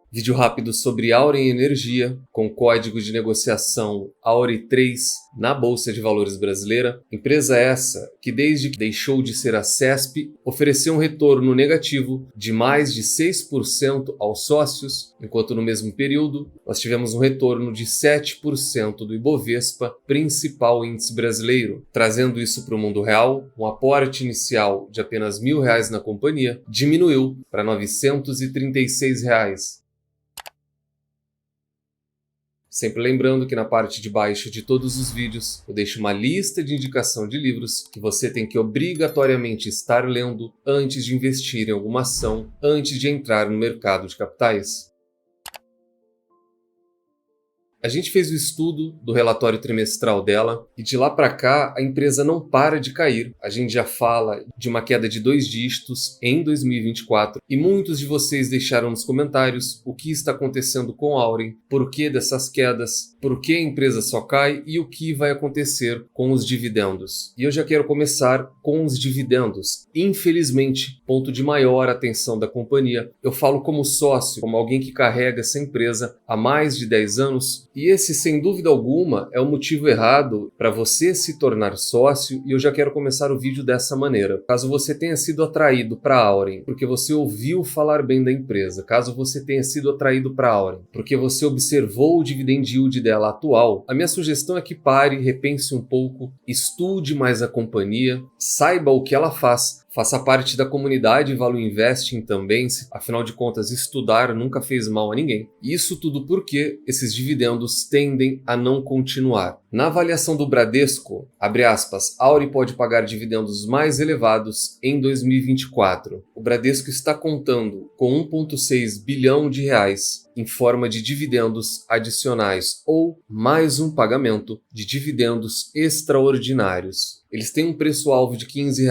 Vídeo rápido sobre Auren Energia, com código de negociação AURE3 na Bolsa de Valores brasileira. Empresa essa que, desde que deixou de ser a CESP, ofereceu um retorno negativo de mais de 6% aos sócios, enquanto no mesmo período nós tivemos um retorno de 7% do Ibovespa, principal índice brasileiro. Trazendo isso para o mundo real, um aporte inicial de apenas R$ 1.000 na companhia diminuiu para R$ 936. Sempre lembrando que na parte de baixo de todos os vídeos eu deixo uma lista de indicação de livros que você tem que obrigatoriamente estar lendo antes de investir em alguma ação, antes de entrar no mercado de capitais. A gente fez o estudo do relatório trimestral dela e de lá para cá a empresa não para de cair. A gente já fala de uma queda de 2 dígitos em 2024 e muitos de vocês deixaram nos comentários o que está acontecendo com a Auren, por que dessas quedas, por que a empresa só cai e o que vai acontecer com os dividendos. E eu já quero começar com os dividendos. Infelizmente, ponto de maior atenção da companhia, eu falo como sócio, como alguém que carrega essa empresa há mais de 10 anos, e esse, sem dúvida alguma, é o motivo errado para você se tornar sócio, e eu já quero começar o vídeo dessa maneira. Caso você tenha sido atraído para a Auren porque você ouviu falar bem da empresa, caso você tenha sido atraído para a Auren porque você observou o dividend yield dela atual, a minha sugestão é que pare, repense um pouco, estude mais a companhia, saiba o que ela faz, faça parte da comunidade Value Investing também, afinal de contas estudar nunca fez mal a ninguém. Isso tudo porque esses dividendos tendem a não continuar. Na avaliação do Bradesco, abre aspas, Auren pode pagar dividendos mais elevados em 2024. O Bradesco está contando com 1,6 bilhão de reais em forma de dividendos adicionais ou mais um pagamento de dividendos extraordinários. Eles têm um preço-alvo de R$ 15,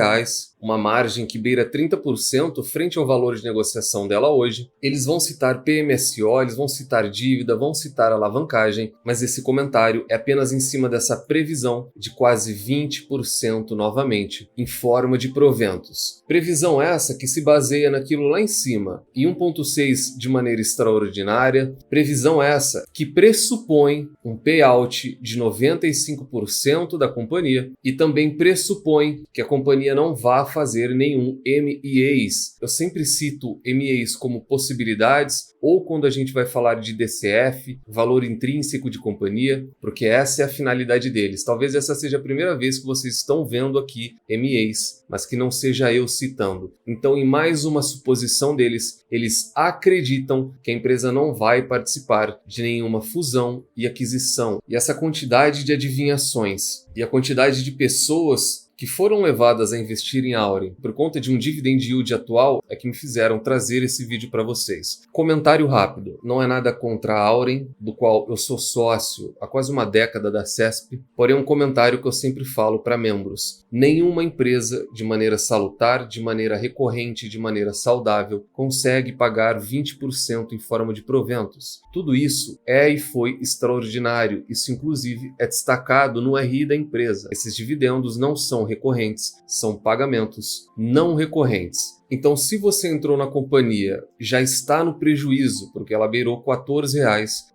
uma margem que beira 30% frente ao valor de negociação dela hoje. Eles vão citar PMSO, eles vão citar dívida, vão citar alavancagem, mas esse comentário é apenas em cima dessa previsão de quase 20% novamente, em forma de proventos. Previsão essa que se baseia naquilo lá em cima, e 1,6 de maneira extraordinária, previsão essa que pressupõe um payout de 95% da companhia e também pressupõe que a companhia não vá fazer nenhum MEAs. Eu sempre cito MEAs como possibilidades ou quando a gente vai falar de DCF, valor intrínseco de companhia, porque essa é a finalidade deles. Talvez essa seja a primeira vez que vocês estão vendo aqui MEAs, mas que não seja eu citando. Então, em mais uma suposição deles, eles acreditam que a empresa não vai participar de nenhuma fusão e aquisição. E essa quantidade de adivinhações e a quantidade de pessoas que foram levadas a investir em Auren por conta de um dividend yield atual é que me fizeram trazer esse vídeo para vocês. Comentário rápido, não é nada contra a Auren, do qual eu sou sócio há quase uma década da CESP, porém um comentário que eu sempre falo para membros. Nenhuma empresa, de maneira salutar, de maneira recorrente, de maneira saudável, consegue pagar 20% em forma de proventos. Tudo isso é e foi extraordinário, isso inclusive é destacado no RI da empresa. Esses dividendos não são recorrentes, são pagamentos não recorrentes. Então, se você entrou na companhia, já está no prejuízo, porque ela beirou R$ 14,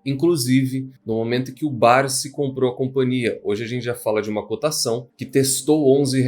inclusive no momento que o Barsi comprou a companhia. Hoje a gente já fala de uma cotação que testou R$ 11.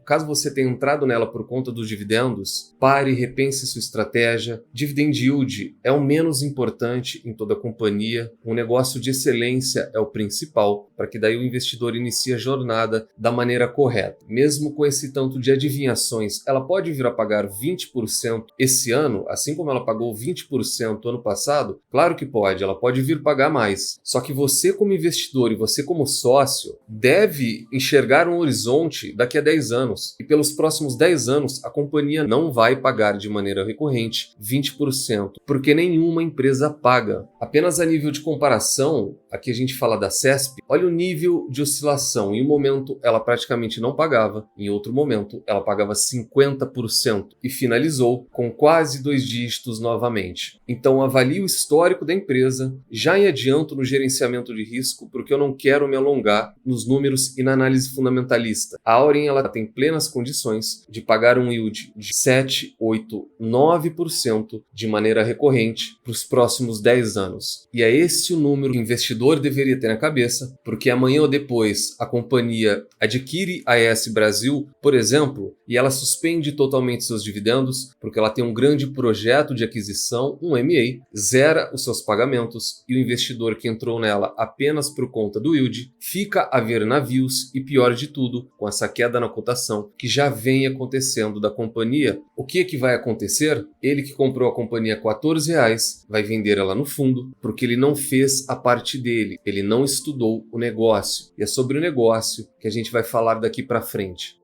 Caso você tenha entrado nela por conta dos dividendos, pare e repense sua estratégia. Dividend yield é o menos importante em toda a companhia. Um negócio de excelência é o principal, para que daí o investidor inicie a jornada da maneira correta. Mesmo com esse tanto de adivinhações, ela pode vir a pagar 20% esse ano, assim como ela pagou 20% ano passado? Claro que pode, ela pode vir pagar mais. Só que você como investidor e você como sócio deve enxergar um horizonte daqui a 10 anos. E pelos próximos 10 anos, a companhia não vai pagar de maneira recorrente 20%, porque nenhuma empresa paga. Apenas a nível de comparação, aqui a gente fala da CESP, olha o nível de oscilação. Em um momento ela praticamente não pagava, em outro momento ela pagava 50%. e finalizou com quase 2 dígitos novamente. Então avalie o histórico da empresa, já em adianto no gerenciamento de risco, porque eu não quero me alongar nos números e na análise fundamentalista. A Auren ela tem plenas condições de pagar um yield de 7, 8, 9% de maneira recorrente para os próximos 10 anos. E é esse o número que o investidor deveria ter na cabeça, porque amanhã ou depois a companhia adquire a ES Brasil, por exemplo, e ela suspende totalmente seus dividendos, porque ela tem um grande projeto de aquisição, um M&A, zera os seus pagamentos e o investidor que entrou nela apenas por conta do yield fica a ver navios e, pior de tudo, com essa queda na cotação que já vem acontecendo da companhia. O que é que vai acontecer? Ele que comprou a companhia a R$14 vai vender ela no fundo porque ele não fez a parte dele, ele não estudou o negócio. E é sobre o negócio que a gente vai falar daqui para frente.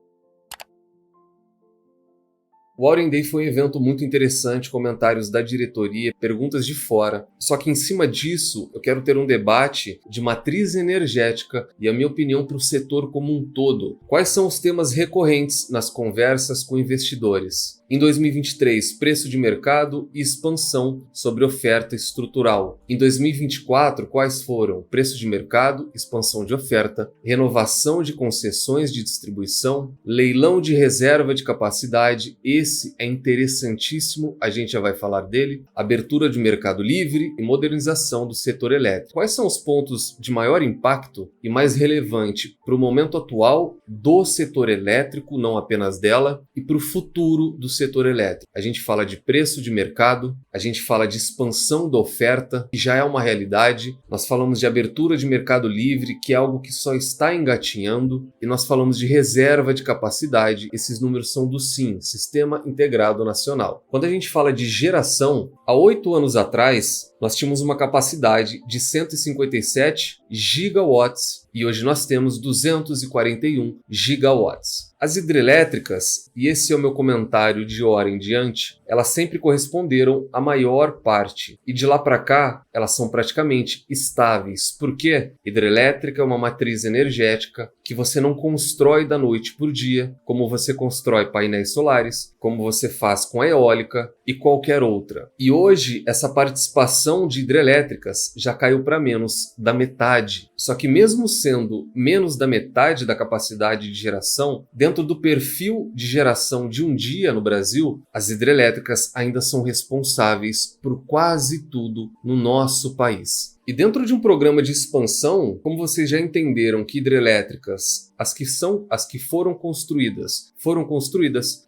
O Auren Day foi um evento muito interessante, comentários da diretoria, perguntas de fora. Só que em cima disso, eu quero ter um debate de matriz energética e a minha opinião para o setor como um todo. Quais são os temas recorrentes nas conversas com investidores? Em 2023, preço de mercado e expansão sobre oferta estrutural. Em 2024, quais foram? Preço de mercado, expansão de oferta, renovação de concessões de distribuição, leilão de reserva de capacidade. Esse é interessantíssimo, a gente já vai falar dele. Abertura de mercado livre e modernização do setor elétrico. Quais são os pontos de maior impacto e mais relevante para o momento atual do setor elétrico, não apenas dela, e para o futuro do setor elétrico? A gente fala de preço de mercado, a gente fala de expansão da oferta, que já é uma realidade. Nós falamos de abertura de mercado livre, que é algo que só está engatinhando, e nós falamos de reserva de capacidade. Esses números são do SIN, Sistema Integrado Nacional. Quando a gente fala de geração, há 8 anos atrás, nós tínhamos uma capacidade de 157 gigawatts e hoje nós temos 241 gigawatts. As hidrelétricas, e esse é o meu comentário de hora em diante, elas sempre corresponderam à maior parte. E de lá para cá, elas são praticamente estáveis. Por quê? Hidrelétrica é uma matriz energética que você não constrói da noite por dia, como você constrói painéis solares, como você faz com a eólica e qualquer outra. E hoje, essa participação de hidrelétricas já caiu para menos da metade. Só que mesmo sendo menos da metade da capacidade de geração, dentro do perfil de geração de um dia no Brasil, as hidrelétricas ainda são responsáveis por quase tudo no nosso país. E dentro de um programa de expansão, como vocês já entenderam que hidrelétricas, as que foram construídas,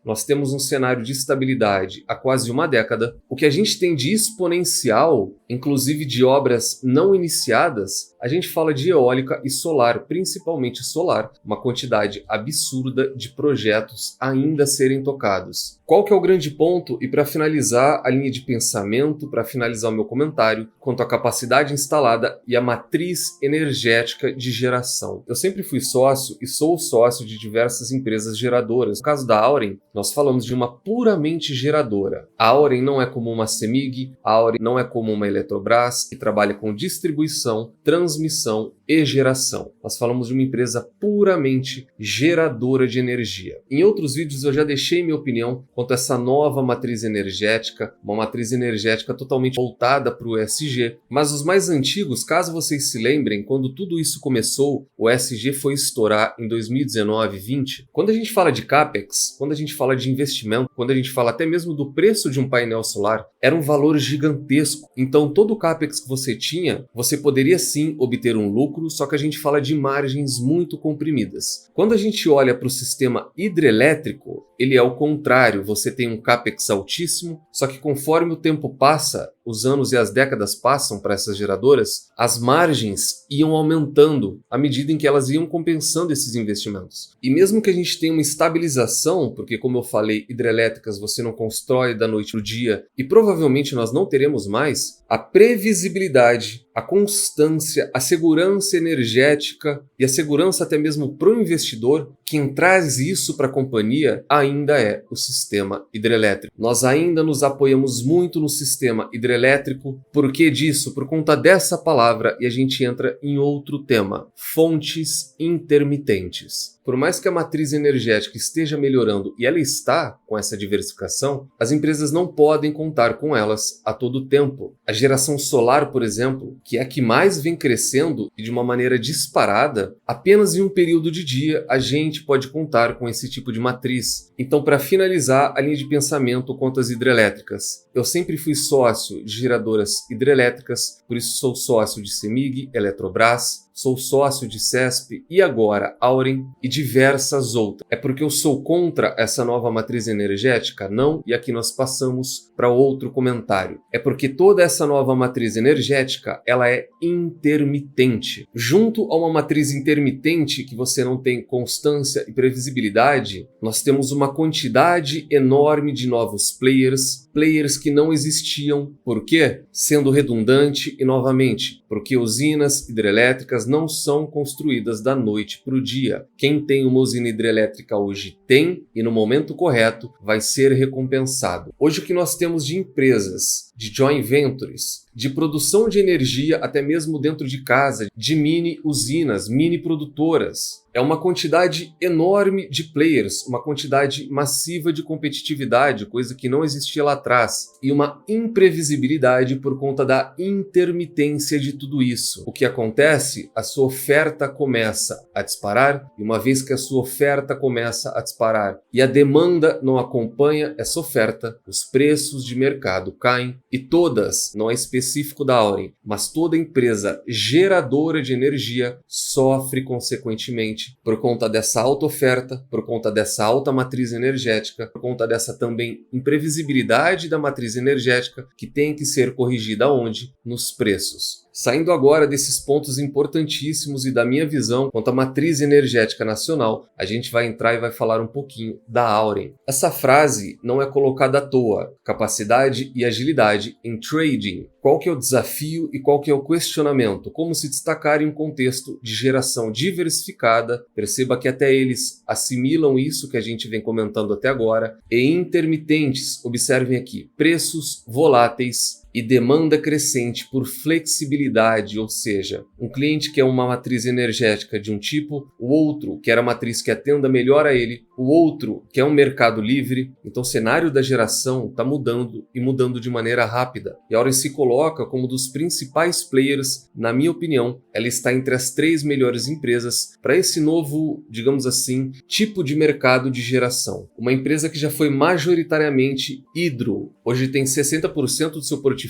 nós temos um cenário de estabilidade há quase uma década. O que a gente tem de exponencial, inclusive de obras não iniciadas, a gente fala de eólica e solar, principalmente solar, uma quantidade absurda de projetos ainda a serem tocados. Qual que é o grande ponto? E para finalizar a linha de pensamento, para finalizar o meu comentário, quanto à capacidade instalada e a matriz energética de geração. Eu sempre fui sócio e sou sócio de diversas empresas geradoras. No caso da Auren, nós falamos de uma puramente geradora. A Auren não é como uma CEMIG, a Auren não é como uma Eletrobras, que trabalha com distribuição, transmissão e geração. Nós falamos de uma empresa puramente geradora de energia. Em outros vídeos eu já deixei minha opinião quanto a essa nova matriz energética, uma matriz energética totalmente voltada para o ESG, mas os mais antigos, caso vocês se lembrem, quando tudo isso começou, o ESG foi estourar em 2019-20. Quando a gente fala de CAPEX, quando a gente fala de investimento, quando a gente fala até mesmo do preço de um painel solar, era um valor gigantesco. Então todo o CAPEX que você tinha, você poderia sim obter um lucro, só que a gente fala de margens muito comprimidas. Quando a gente olha para o sistema hidrelétrico, ele é o contrário, você tem um CAPEX altíssimo, só que conforme o tempo passa, os anos e as décadas passam para essas geradoras, as margens iam aumentando à medida em que elas iam compensando esses investimentos. E mesmo que a gente tenha uma estabilização, porque como eu falei, hidrelétricas você não constrói da noite para o dia e provavelmente nós não teremos mais, a previsibilidade a constância, a segurança energética e a segurança até mesmo para o investidor, quem traz isso para a companhia ainda é o sistema hidrelétrico. Nós ainda nos apoiamos muito no sistema hidrelétrico. Por que disso? Por conta dessa palavra, e a gente entra em outro tema: fontes intermitentes. Por mais que a matriz energética esteja melhorando, e ela está com essa diversificação, as empresas não podem contar com elas a todo tempo. A geração solar, por exemplo, que é a que mais vem crescendo e de uma maneira disparada, apenas em um período de dia a gente pode contar com esse tipo de matriz. Então, para finalizar a linha de pensamento quanto às hidrelétricas, eu sempre fui sócio de geradoras hidrelétricas, por isso sou sócio de CEMIG, Eletrobras, sou sócio de CESP e agora Auren e diversas outras. É porque eu sou contra essa nova matriz energética? Não, e aqui nós passamos para outro comentário. É porque toda essa nova matriz energética, ela é intermitente. Junto a uma matriz intermitente que você não tem constância e previsibilidade, nós temos uma quantidade enorme de novos players que não existiam. Por quê? Sendo redundante e novamente, porque usinas hidrelétricas não são construídas da noite para o dia. Quem tem uma usina hidrelétrica hoje tem, e no momento correto vai ser recompensado. Hoje o que nós temos de empresas, de joint ventures, de produção de energia até mesmo dentro de casa, de mini usinas, mini produtoras, é uma quantidade enorme de players, uma quantidade massiva de competitividade, coisa que não existia lá atrás, e uma imprevisibilidade por conta da intermitência de tudo isso. O que acontece? A sua oferta começa a disparar, e uma vez que a sua oferta começa a disparar e a demanda não acompanha essa oferta, os preços de mercado caem, e todas, não é específico da Auren, mas toda empresa geradora de energia sofre consequentemente por conta dessa alta oferta, por conta dessa alta matriz energética, por conta dessa também imprevisibilidade da matriz energética que tem que ser corrigida onde? Nos preços. Saindo agora desses pontos importantíssimos e da minha visão quanto à matriz energética nacional, a gente vai entrar e vai falar um pouquinho da Auren. Essa frase não é colocada à toa: capacidade e agilidade em trading. Qual que é o desafio e qual que é o questionamento? Como se destacar em um contexto de geração diversificada? Perceba que até eles assimilam isso que a gente vem comentando até agora. E intermitentes, observem aqui, preços voláteis e demanda crescente por flexibilidade, ou seja, um cliente quer uma matriz energética de um tipo, o outro quer a matriz que atenda melhor a ele, o outro quer um mercado livre. Então o cenário da geração está mudando e mudando de maneira rápida. E a Auren se coloca como um dos principais players, na minha opinião, ela está entre as 3 melhores empresas para esse novo, digamos assim, tipo de mercado de geração. Uma empresa que já foi majoritariamente hidro, hoje tem 60% do seu portfólio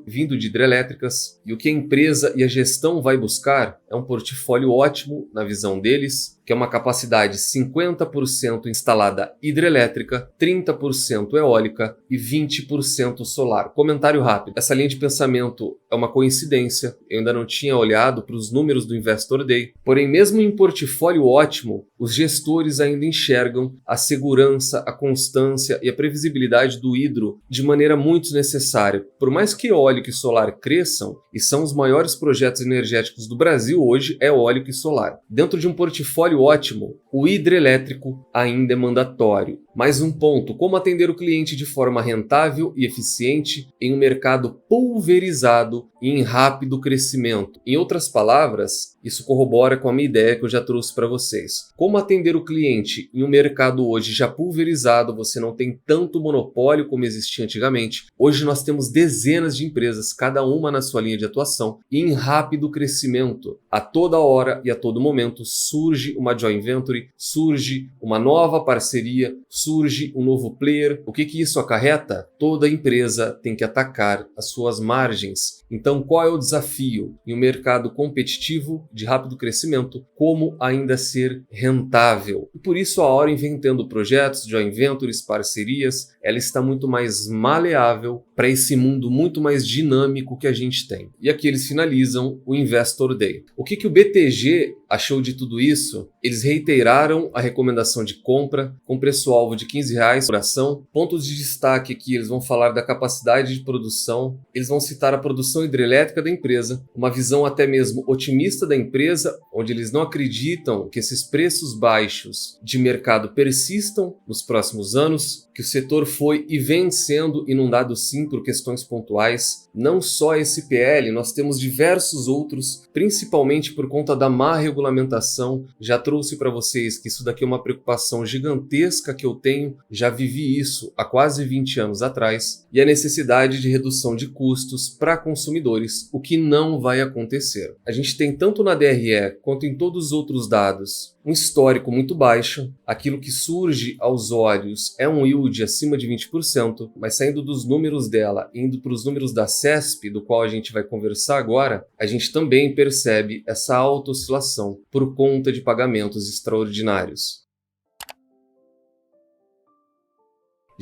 vindo de hidrelétricas, e o que a empresa e a gestão vai buscar é um portfólio ótimo na visão deles, que é uma capacidade 50% instalada hidrelétrica, 30% eólica e 20% solar. Comentário rápido: essa linha de pensamento é uma coincidência, eu ainda não tinha olhado para os números do Investor Day, porém mesmo em portfólio ótimo, os gestores ainda enxergam a segurança, a constância e a previsibilidade do hidro de maneira muito necessária. Por mais que eólico e solar cresçam, e são os maiores projetos energéticos do Brasil hoje, é eólico e solar. Dentro de um portfólio ótimo, o hidrelétrico ainda é mandatório. Mais um ponto: como atender o cliente de forma rentável e eficiente em um mercado pulverizado e em rápido crescimento. Em outras palavras, isso corrobora com a minha ideia que eu já trouxe para vocês. Como atender o cliente em um mercado hoje já pulverizado, você não tem tanto monopólio como existia antigamente. Hoje nós temos dezenas de empresas, cada uma na sua linha de atuação, e em rápido crescimento. A toda hora e a todo momento surge uma joint venture, surge uma nova parceria, surge um novo player. O que isso acarreta? Toda empresa tem que atacar as suas margens. Então, qual é o desafio em um mercado competitivo de rápido crescimento? Como ainda ser rentável? E por isso a Auren vem tendo projetos, joint ventures, parcerias. Ela está muito mais maleável para esse mundo muito mais dinâmico que a gente tem. E aqui eles finalizam o Investor Day. O que o BTG achou de tudo isso? Eles reiteraram a recomendação de compra com preço-alvo de R$ 15 por ação. Pontos de destaque aqui, eles vão falar da capacidade de produção, eles vão citar a produção hidrelétrica da empresa, uma visão até mesmo otimista da empresa, onde eles não acreditam que esses preços baixos de mercado persistam nos próximos anos, que o setor foi e vem sendo inundado sim por questões pontuais. Não só esse PL, nós temos diversos outros, principalmente por conta da má regulamentação. Já trouxe para vocês que isso daqui é uma preocupação gigantesca que eu tenho, já vivi isso há quase 20 anos atrás, e a necessidade de redução de custos para consumidores, o que não vai acontecer. A gente tem tanto na DRE quanto em todos os outros dados um histórico muito baixo, aquilo que surge aos olhos é um yield acima de 20%, mas saindo dos números dela, indo para os números da CESP, do qual a gente vai conversar agora, a gente também percebe essa alta oscilação por conta de pagamentos extraordinários.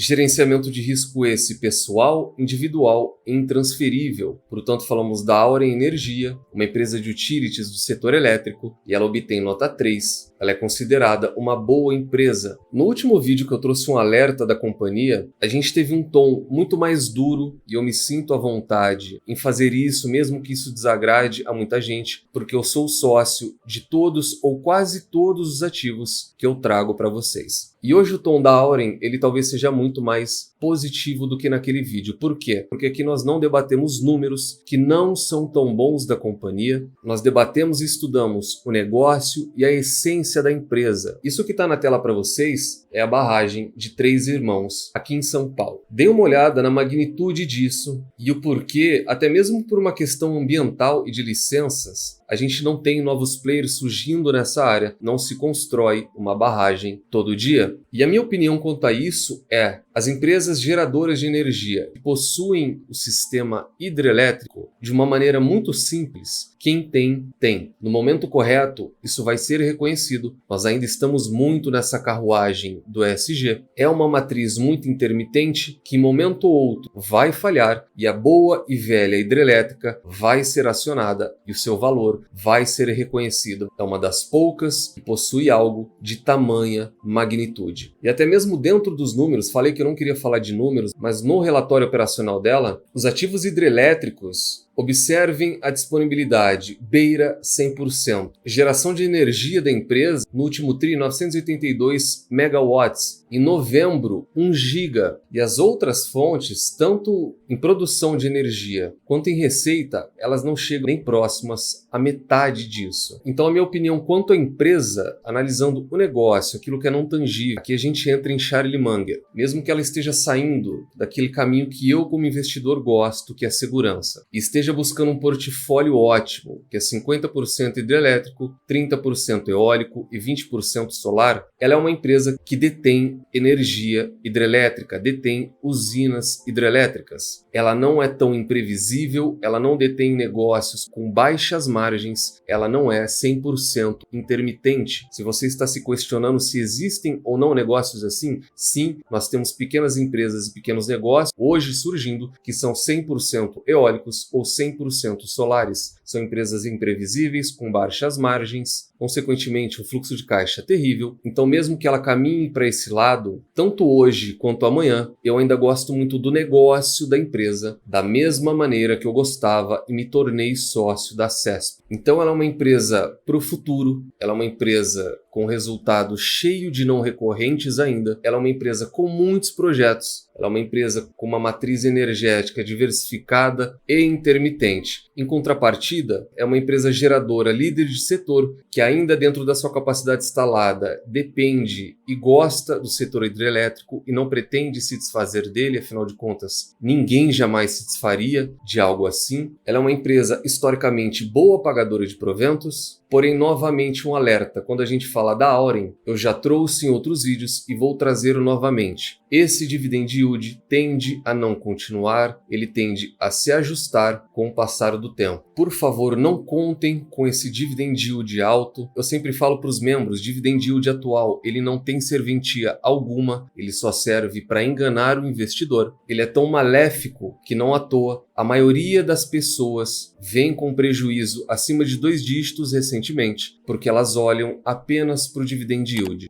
Gerenciamento de risco esse pessoal, individual e intransferível. Portanto, falamos da Auren Energia, uma empresa de utilities do setor elétrico, e ela obtém nota 3. Ela é considerada uma boa empresa. No último vídeo que eu trouxe um alerta da companhia, a gente teve um tom muito mais duro e eu me sinto à vontade em fazer isso, mesmo que isso desagrade a muita gente, porque eu sou sócio de todos ou quase todos os ativos que eu trago para vocês. E hoje o tom da Auren, ele talvez seja muito mais positivo do que naquele vídeo. Por quê? Porque aqui nós não debatemos números que não são tão bons da companhia, nós debatemos e estudamos o negócio e a essência da empresa. Isso que está na tela para vocês é a barragem de Três Irmãos, aqui em São Paulo. Dê uma olhada na magnitude disso e o porquê, até mesmo por uma questão ambiental e de licenças, a gente não tem novos players surgindo nessa área, não se constrói uma barragem todo dia. E a minha opinião quanto a isso é: as empresas geradoras de energia que possuem o sistema hidrelétrico, de uma maneira muito simples, quem tem, tem. No momento correto, isso vai ser reconhecido. Nós ainda estamos muito nessa carruagem do ESG. É uma matriz muito intermitente que, em momento ou outro, vai falhar e a boa e velha hidrelétrica vai ser acionada e o seu valor vai ser reconhecido. É uma das poucas que possui algo de tamanha magnitude. E até mesmo dentro dos números, falei que eu não queria falar de números, mas no relatório operacional dela, os ativos hidrelétricos, observem a disponibilidade, beira 100%. Geração de energia da empresa, no último TRI, 982 megawatts. Em novembro, 1 giga. E as outras fontes, tanto em produção de energia quanto em receita, elas não chegam nem próximas à metade disso. Então, a minha opinião quanto à empresa, analisando o negócio, aquilo que é não tangível, aqui a gente entra em Charlie Munger. Mesmo que ela esteja saindo daquele caminho que eu, como investidor, gosto, que é a segurança, e esteja buscando um portfólio ótimo, que é 50% hidrelétrico, 30% eólico e 20% solar, ela é uma empresa que detém energia hidrelétrica, detém usinas hidrelétricas. Ela não é tão imprevisível, ela não detém negócios com baixas margens, ela não é 100% intermitente. Se você está se questionando se existem ou não negócios assim, sim, nós temos pequenas empresas e pequenos negócios hoje surgindo que são 100% eólicos ou 100% solares. São empresas imprevisíveis, com baixas margens, consequentemente um fluxo de caixa terrível. Então, mesmo que ela caminhe para esse lado, tanto hoje quanto amanhã, eu ainda gosto muito do negócio da empresa, da mesma maneira que eu gostava e me tornei sócio da CESP. Então, ela é uma empresa para o futuro, ela é uma empresa com resultado cheio de não recorrentes ainda, ela é uma empresa com muitos projetos, ela é uma empresa com uma matriz energética diversificada e intermitente. Em contrapartida, é uma empresa geradora líder de setor que ainda dentro da sua capacidade instalada depende e gosta do setor hidrelétrico e não pretende se desfazer dele, afinal de contas, ninguém jamais se desfaria de algo assim. Ela é uma empresa historicamente boa pagadora de proventos, porém, novamente um alerta, quando a gente fala da Auren, eu já trouxe em outros vídeos e vou trazer novamente. Esse dividend yield tende a não continuar, ele tende a se ajustar com o passar do tempo. Por favor, favor, não contem com esse dividend yield alto. Eu sempre falo para os membros, dividend yield atual, ele não tem serventia alguma, ele só serve para enganar o investidor. Ele é tão maléfico que não à toa a maioria das pessoas vem com prejuízo acima de 2 dígitos recentemente, porque elas olham apenas para o dividend yield.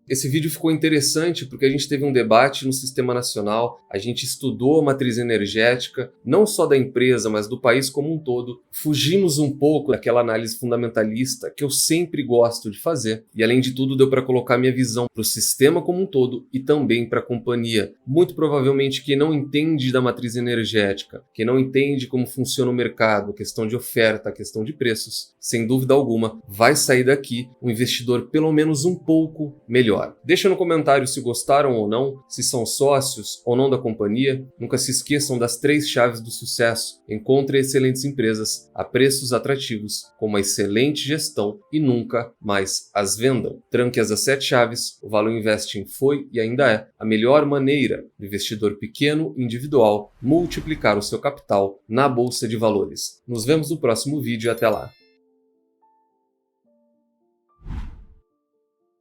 Esse vídeo ficou interessante porque a gente teve um debate no Sistema Nacional, a gente estudou a matriz energética, não só da empresa, mas do país como um todo. Fugimos um pouco daquela análise fundamentalista que eu sempre gosto de fazer. E além de tudo, deu para colocar minha visão para o sistema como um todo e também para a companhia. Muito provavelmente quem não entende da matriz energética, quem não entende como funciona o mercado, a questão de oferta, a questão de preços, sem dúvida alguma, vai sair daqui um investidor pelo menos um pouco melhor. Deixa no comentário se gostaram ou não, se são sócios ou não da companhia. Nunca se esqueçam das 3 chaves do sucesso. Encontre excelentes empresas a preços atrativos, com uma excelente gestão e nunca mais as vendam. Tranque as 7 chaves, o Valor Investing foi e ainda é a melhor maneira do investidor pequeno individual multiplicar o seu capital na Bolsa de Valores. Nos vemos no próximo vídeo e até lá.